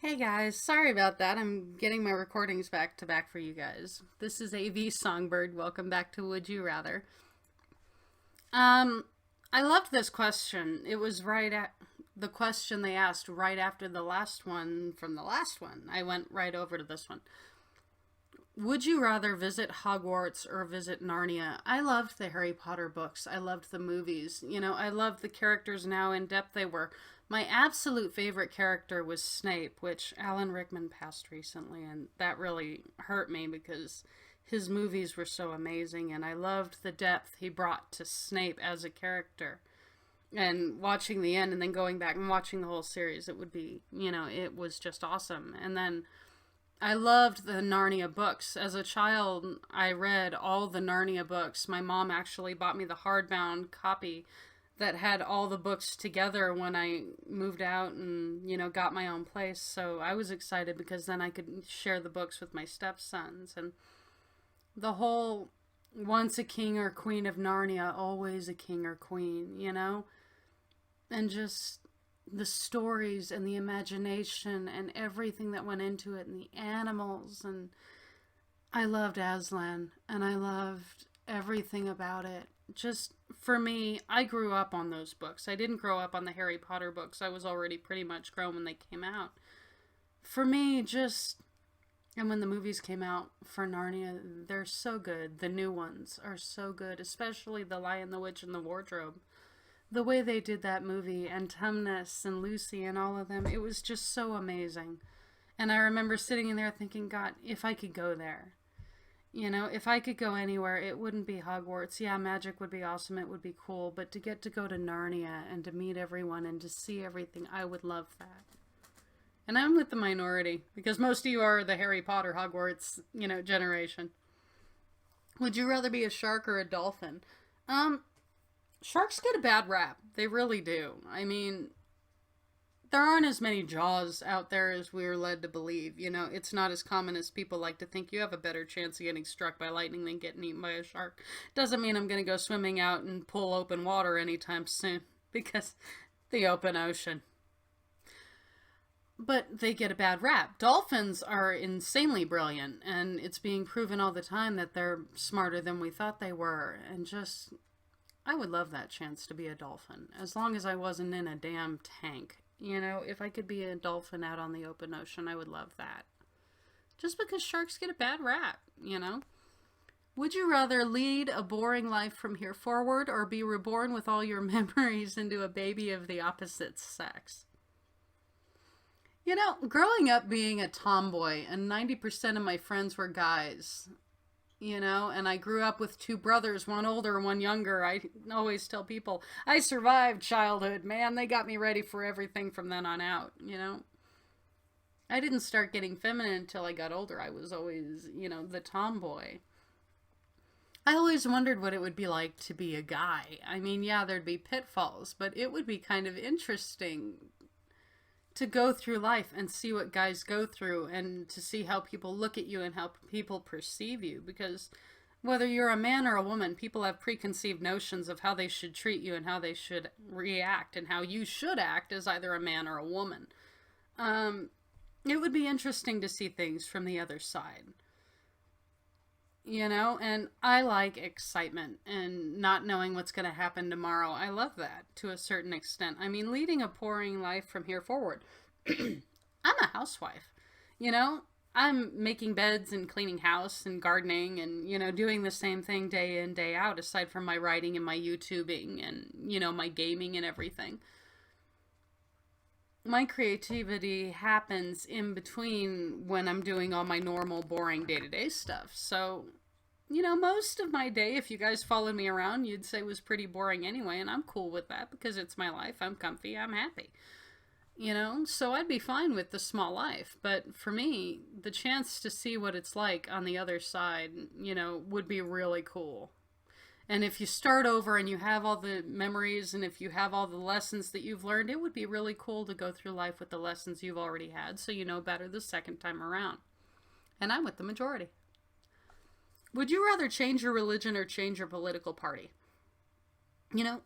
Hey guys, sorry about that. I'm getting my recordings back to back for you guys. This is avsongbird. Welcome back to Would You Rather. Um, I loved this question. It was right at the question they asked right after the last one from the last one. I went right over to this one. Would you rather visit Hogwarts or visit Narnia? I loved the Harry Potter books. I loved the movies. I loved the characters and how in depth they were. My absolute favorite character was Snape, which Alan Rickman passed recently, and that really hurt me because his movies were so amazing, and I loved the depth he brought to Snape as a character. And watching the end and then going back and watching the whole series, it was just awesome. And then I loved the Narnia books. As a child, I read all the Narnia books. My mom actually bought me the hardbound copy that had all the books together when I moved out and, got my own place. So I was excited because then I could share the books with my stepsons. And the whole once a king or queen of Narnia, always a king or queen. And just the stories and the imagination and everything that went into it and the animals. And I loved Aslan and I loved everything about it. Just for me, I grew up on those books. I didn't grow up on the Harry Potter books. I was already pretty much grown when they came out. For me, and when the movies came out for Narnia, they're so good. The new ones are so good, especially The Lion, the Witch, and the Wardrobe. The way they did that movie, and Tumnus and Lucy and all of them, it was just so amazing. And I remember sitting in there thinking, God, if I could go there. If I could go anywhere, it wouldn't be Hogwarts. Yeah, magic would be awesome. It would be cool. But to get to go to Narnia and to meet everyone and to see everything, I would love that. And I'm with the minority because most of you are the Harry Potter Hogwarts, generation. Would you rather be a shark or a dolphin? Um, Sharks get a bad rap. They really do. I mean, there aren't as many jaws out there as we're led to believe. It's not as common as people like to think. You have a better chance of getting struck by lightning than getting eaten by a shark. Doesn't mean I'm going to go swimming out and pull open water anytime soon because the open ocean. But they get a bad rap. Dolphins are insanely brilliant, and it's being proven all the time that they're smarter than we thought they were. And just, I would love that chance to be a dolphin, as long as I wasn't in a damn tank. If I could be a dolphin out on the open ocean, I would love that. Just because sharks get a bad rap. Would you rather lead a boring life from here forward or be reborn with all your memories into a baby of the opposite sex? Growing up being a tomboy, and 90% of my friends were guys, and I grew up with two brothers, one older and one younger. I always tell people I survived childhood, man. They got me ready for everything from then on out. I didn't start getting feminine until I got older. I was always, the tomboy. I always wondered what it would be like to be a guy. I mean, yeah, there'd be pitfalls, but it would be kind of interesting to go through life and see what guys go through and to see how people look at you and how people perceive you, because whether you're a man or a woman, people have preconceived notions of how they should treat you and how they should react and how you should act as either a man or a woman. It would be interesting to see things from the other side. And I like excitement and not knowing what's going to happen tomorrow. I love that to a certain extent. I mean, leading a boring life from here forward. I'm a housewife. I'm making beds and cleaning house and gardening and, doing the same thing day in, day out, aside from my writing and my YouTubing and, my gaming and everything. My creativity happens in between when I'm doing all my normal, boring day-to-day stuff. So, most of my day, if you guys followed me around, you'd say was pretty boring anyway, and I'm cool with that because it's my life. I'm comfy. I'm happy. So I'd be fine with the small life. But for me, the chance to see what it's like on the other side, would be really cool. And if you start over and you have all the memories and if you have all the lessons that you've learned, it would be really cool to go through life with the lessons you've already had so you know better the second time around. And I'm with the majority. Would you rather change your religion or change your political party? You know,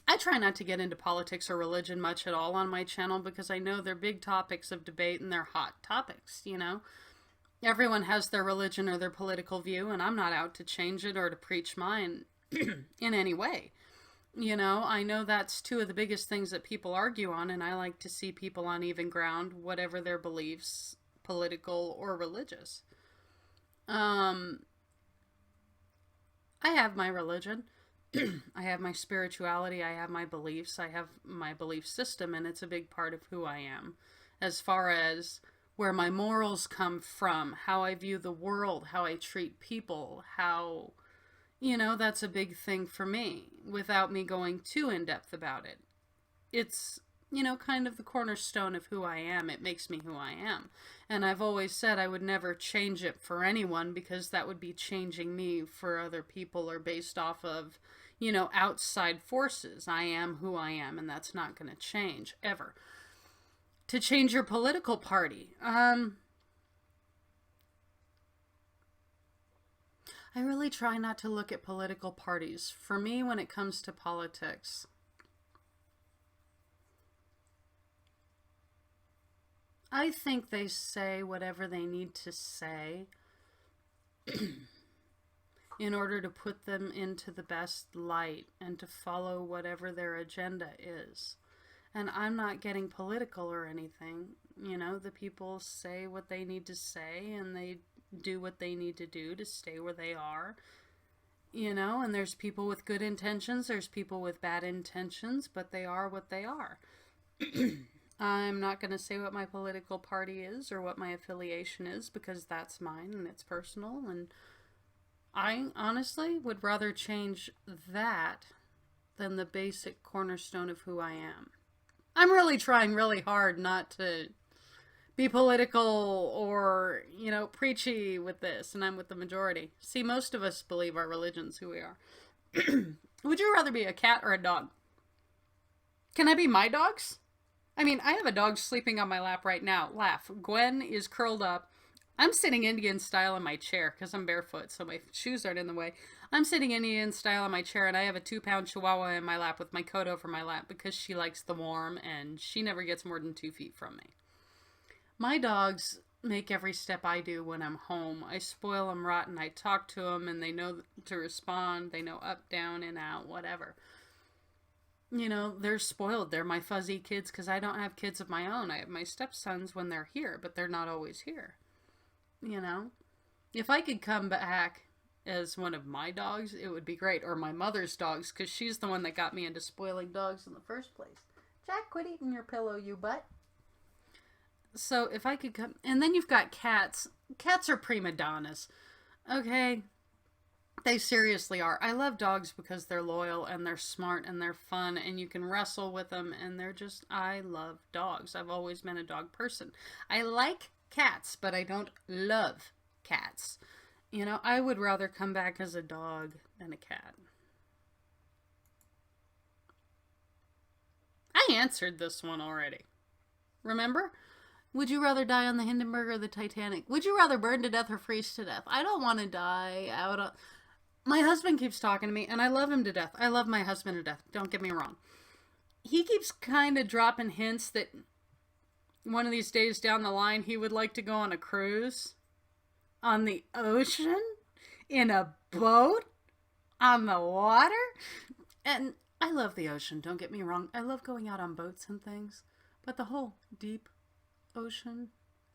I try not to get into politics or religion much at all on my channel because I know they're big topics of debate and they're hot topics, you know. Everyone has their religion or their political view, and I'm not out to change it or to preach mine in any way. You know, I know that's two of the biggest things that people argue on, and I like to see people on even ground, whatever their beliefs, political or religious. Um, I have my religion. I have my spirituality. I have my beliefs. I have my belief system, and it's a big part of who I am. As far as where my morals come from, how I view the world, how I treat people, how, you know, that's a big thing for me without me going too in depth about it. It's, you know, kind of the cornerstone of who I am. It makes me who I am. And I've always said I would never change it for anyone because that would be changing me for other people or based off of, you know, outside forces. I am who I am, and that's not going to change ever. To change your political party, I really try not to look at political parties. For me, when it comes to politics, I think they say whatever they need to say in order to put them into the best light and to follow whatever their agenda is. And I'm not getting political or anything. You know, the people say what they need to say and they do what they need to do to stay where they are. You know, and there's people with good intentions, there's people with bad intentions, but they are what they are. I'm not going to say what my political party is or what my affiliation is because that's mine and it's personal. And I honestly would rather change that than the basic cornerstone of who I am. I'm really trying really hard not to be political or, you know, preachy with this, and I'm with the majority. See, most of us believe our religion's who we are. Would you rather be a cat or a dog? Can I be my dogs? I mean, I have a dog sleeping on my lap right now. Laugh. Gwen is curled up. I'm sitting Indian style in my chair because I'm barefoot, so my shoes aren't in the way. I'm sitting Indian style in my chair, and I have a 2-pound chihuahua in my lap with my coat over my lap because she likes the warm, and she never gets more than 2 feet from me. My dogs make every step I do when I'm home. I spoil them rotten. I talk to them, and they know to respond. They know up, down, in, out, whatever. You know, they're spoiled. They're my fuzzy kids because I don't have kids of my own. I have my stepsons when they're here, but they're not always here. You know, if I could come back as one of my dogs, it would be great. Or my mother's dogs, because she's the one that got me into spoiling dogs in the first place. Jack, quit eating your pillow, you butt. So if I could come... And then you've got cats. Cats are prima donnas. Okay? They seriously are. I love dogs because they're loyal and they're smart and they're fun and you can wrestle with them and they're just... I love dogs. I've always been a dog person. I like cats, but I don't love cats. You know, I would rather come back as a dog than a cat. I answered this one already. Remember? Would you rather die on the Hindenburg or the Titanic? Would you rather burn to death or freeze to death? I don't want to die out of... My husband keeps talking to me, and I love him to death. I love my husband to death. Don't get me wrong. He keeps kind of dropping hints that one of these days down the line, he would like to go on a cruise on the ocean in a boat on the water. And I love the ocean, don't get me wrong. I love going out on boats and things. But the whole deep ocean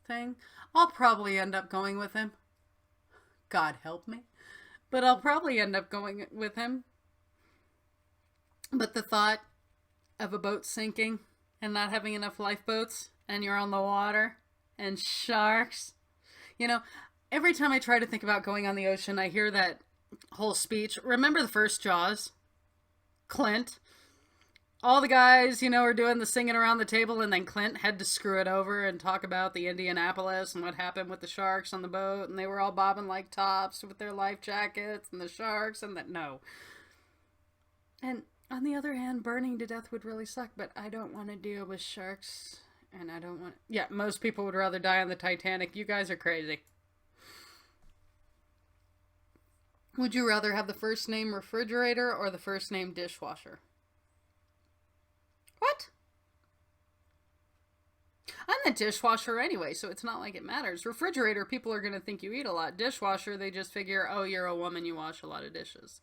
thing, I'll probably end up going with him. God help me. But I'll probably end up going with him. But the thought of a boat sinking and not having enough lifeboats and you're on the water and sharks. You know, every time I try to think about going on the ocean, I hear that whole speech. Remember the first Jaws? Clint. All the guys, you know, are doing the singing around the table, and then Clint had to screw it over and talk about the Indianapolis and what happened with the sharks on the boat, and they were all bobbing like tops with their life jackets and the sharks and that. No. And on the other hand, burning to death would really suck, but I don't want to deal with sharks. And I don't want... Yeah, most people would rather die on the Titanic. You guys are crazy. Would you rather have the first name refrigerator or the first name dishwasher? What? I'm the dishwasher anyway, so it's not like it matters. Refrigerator, people are going to think you eat a lot. Dishwasher, they just figure, oh, you're a woman, you wash a lot of dishes.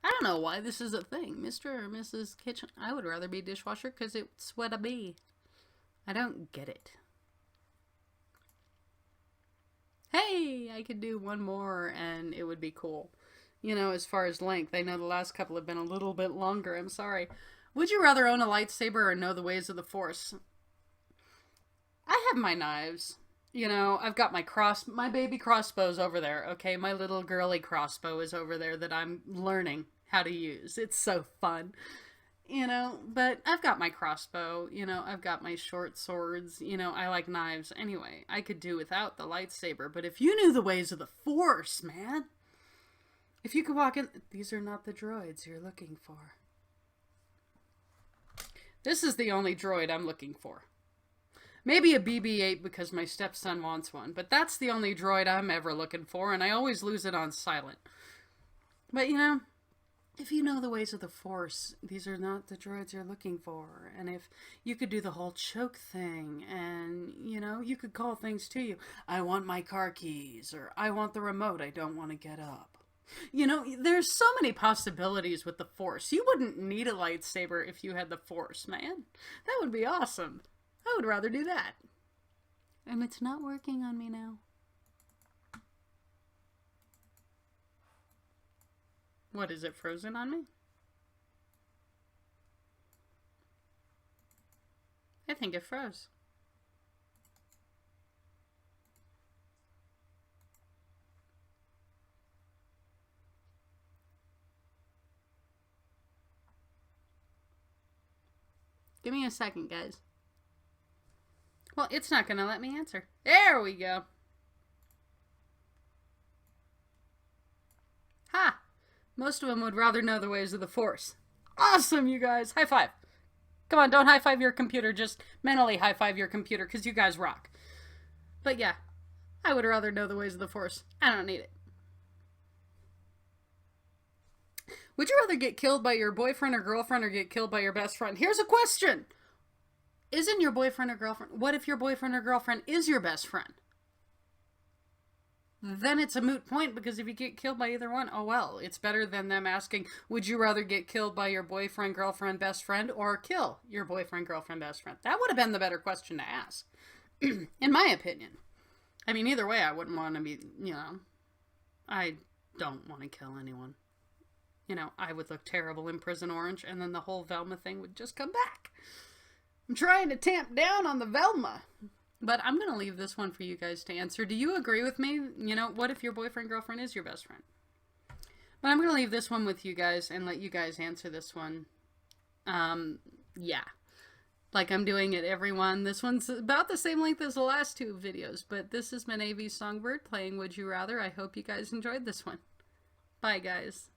I don't know why this is a thing. Mr. or Mrs. Kitchen, I would rather be dishwasher because it's what I be. I don't get it. Hey, I could do one more and it would be cool. You know, as far as length, I know the last couple have been a little bit longer. I'm sorry. Would you rather own a lightsaber or know the ways of the Force? I have my knives. You know, I've got my baby crossbow's over there, okay? My little girly crossbow is over there that I'm learning how to use. It's so fun. You know, but I've got my crossbow, you know, I've got my short swords, you know, I like knives. Anyway, I could do without the lightsaber, but if you knew the ways of the Force, man... If you could walk in... These are not the droids you're looking for. This is the only droid I'm looking for. Maybe a BB-8 because my stepson wants one. But that's the only droid I'm ever looking for, and I always lose it on silent. But, you know, if you know the ways of the Force, these are not the droids you're looking for. And if you could do the whole choke thing, and, you know, you could call things to you. I want my car keys, or I want the remote, I don't want to get up. You know, there's so many possibilities with the Force. You wouldn't need a lightsaber if you had the Force, man. That would be awesome. I would rather do that. And it's not working on me now. What, is it frozen on me? I think it froze. Give me a second, guys. Well, it's not going to let me answer. There we go. Ha! Most of them would rather know the ways of the Force. Awesome, you guys. High five. Come on, don't high five your computer. Just mentally high five your computer because you guys rock. But yeah, I would rather know the ways of the Force. I don't need it. Would you rather get killed by your boyfriend or girlfriend or get killed by your best friend? Here's a question. Isn't your boyfriend or girlfriend... What if your boyfriend or girlfriend is your best friend? Then it's a moot point because if you get killed by either one, oh well. It's better than them asking, would you rather get killed by your boyfriend, girlfriend, best friend or kill your boyfriend, girlfriend, best friend? That would have been the better question to ask. In my opinion. I mean, either way, I wouldn't want to be, you know... I don't want to kill anyone. You know, I would look terrible in Prison Orange, and then the whole Velma thing would just come back. I'm trying to tamp down on the Velma. But I'm going to leave this one for you guys to answer. Do you agree with me? You know, what if your boyfriend, girlfriend is your best friend? But I'm going to leave this one with you guys and let you guys answer this one. Yeah. Like I'm doing it, everyone. This one's about the same length as the last two videos, but this has been AV Songbird playing Would You Rather. I hope you guys enjoyed this one. Bye, guys.